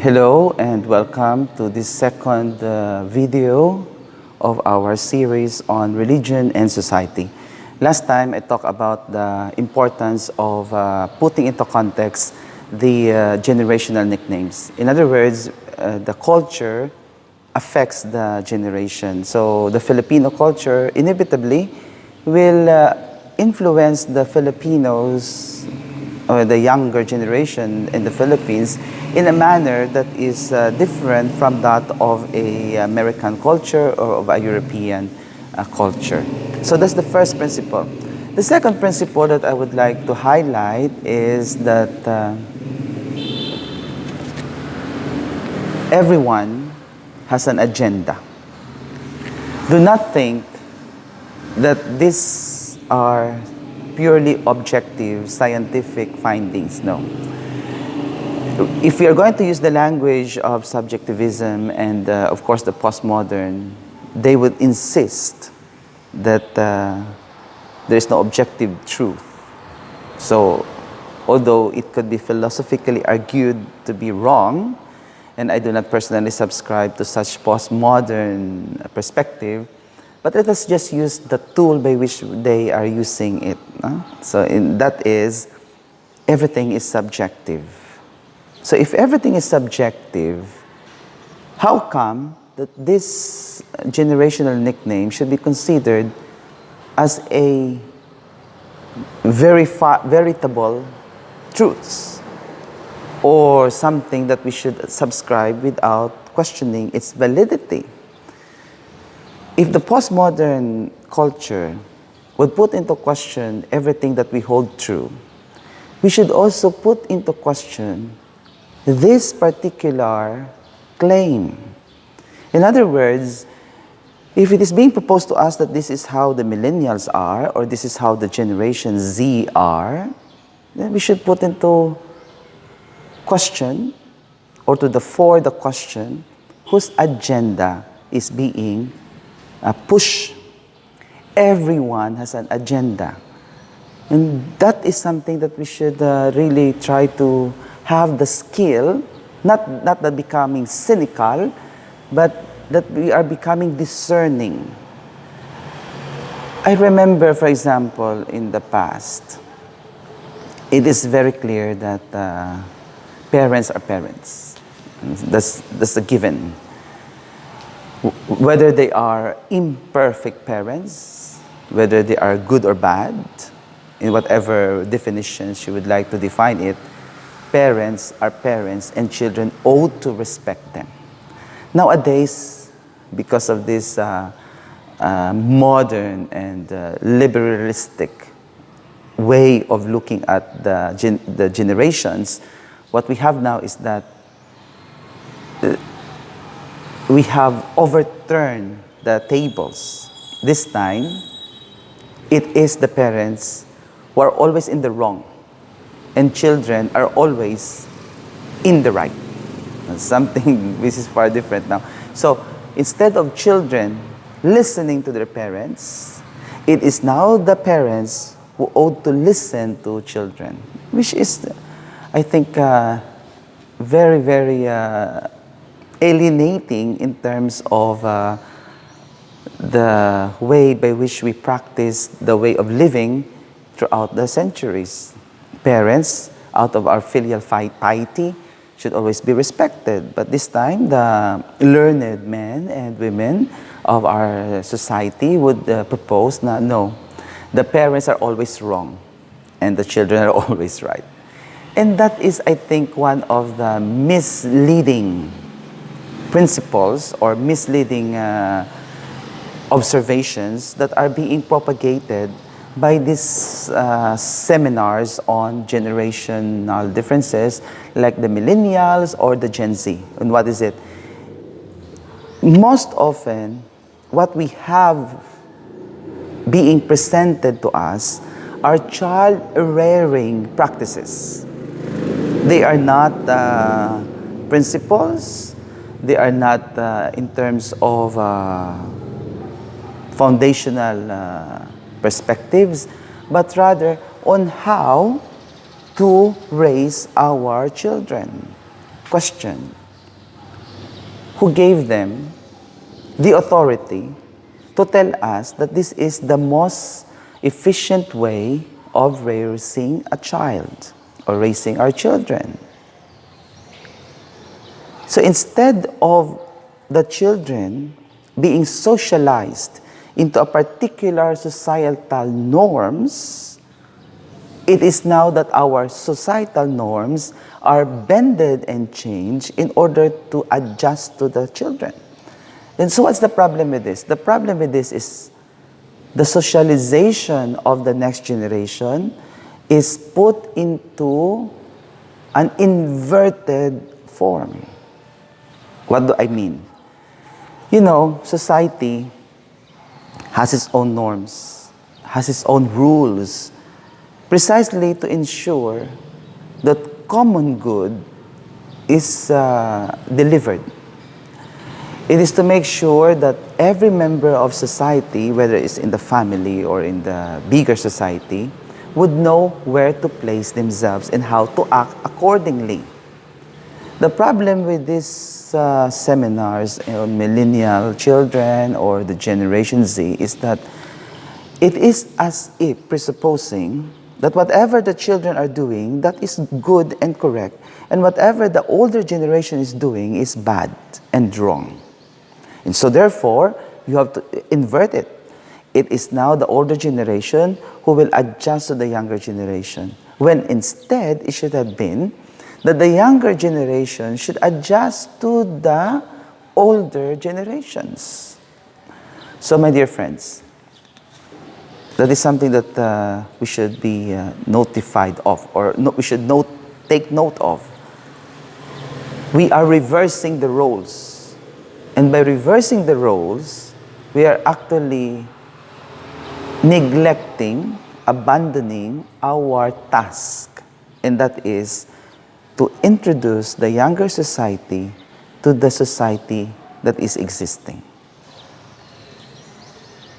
Hello and welcome to this second video of our series on religion and society. Last time I talked about the importance of putting into context the generational nicknames. In other words, the culture affects the generation. So the Filipino culture inevitably will influence the Filipinos or the younger generation in the Philippines in a manner that is different from that of a American culture or of a European culture. So that's the first principle. The second principle that I would like to highlight is that everyone has an agenda. Do not think that these are purely objective scientific findings. No. If we are going to use the language of subjectivism and of course the postmodern, they would insist that there is no objective truth. So although it could be philosophically argued to be wrong, and I do not personally subscribe to such postmodern perspective, but let us just use the tool by which they are using it. So that is, everything is subjective. So if everything is subjective, how come that this generational nickname should be considered as a veritable truths, or something that we should subscribe without questioning its validity? If the postmodern culture would put into question everything that we hold true, we should also put into question this particular claim. In other words, if it is being proposed to us that this is how the millennials are, or this is how the Generation Z are, then we should put into question, or to the fore the question, whose agenda is being pushed. Everyone has an agenda. And that is something that we should really try to have the skill, not that becoming cynical, but that we are becoming discerning. I remember, for example, in the past, it is very clear that parents are parents. That's a given. Whether they are imperfect parents, whether they are good or bad, in whatever definitions you would like to define it, parents are parents and children ought to respect them. Nowadays, because of this modern and liberalistic way of looking at the generations, what we have now is that we have overturned the tables. This time, it is the parents who are always in the wrong, and children are always in the right. Something which is far different now. So instead of children listening to their parents, it is now the parents who ought to listen to children, which is, I think, very, very alienating in terms of the way by which we practice the way of living throughout the centuries. Parents, out of our filial piety, should always be respected. But this time, the learned men and women of our society would propose that no, the parents are always wrong and the children are always right. And that is, I think, one of the misleading principles or misleading observations that are being propagated by these seminars on generational differences, like the millennials or the Gen Z. And what is it? Most often, what we have being presented to us are child-rearing practices. They are not principles. They are not in terms of foundational perspectives, but rather on how to raise our children. Question: who gave them the authority to tell us that this is the most efficient way of raising a child or raising our children. So instead of the children being socialized into a particular societal norms, it is now that our societal norms are bended and changed in order to adjust to the children. And so what's the problem with this? The problem with this is the socialization of the next generation is put into an inverted form. What do I mean? You know, society has its own norms, has its own rules, precisely to ensure that common good is delivered. It is to make sure that every member of society, whether it's in the family or in the bigger society, would know where to place themselves and how to act accordingly. The problem with these seminars on millennial children or the Generation Z is that it is as if presupposing that whatever the children are doing, that is good and correct, and whatever the older generation is doing is bad and wrong. And so therefore, you have to invert it. It is now the older generation who will adjust to the younger generation, when instead it should have been that the younger generation should adjust to the older generations. So my dear friends, that is something that we should be notified of, or we should take note of. We are reversing the roles. And by reversing the roles, we are actually neglecting, abandoning our task. And that is to introduce the younger society to the society that is existing.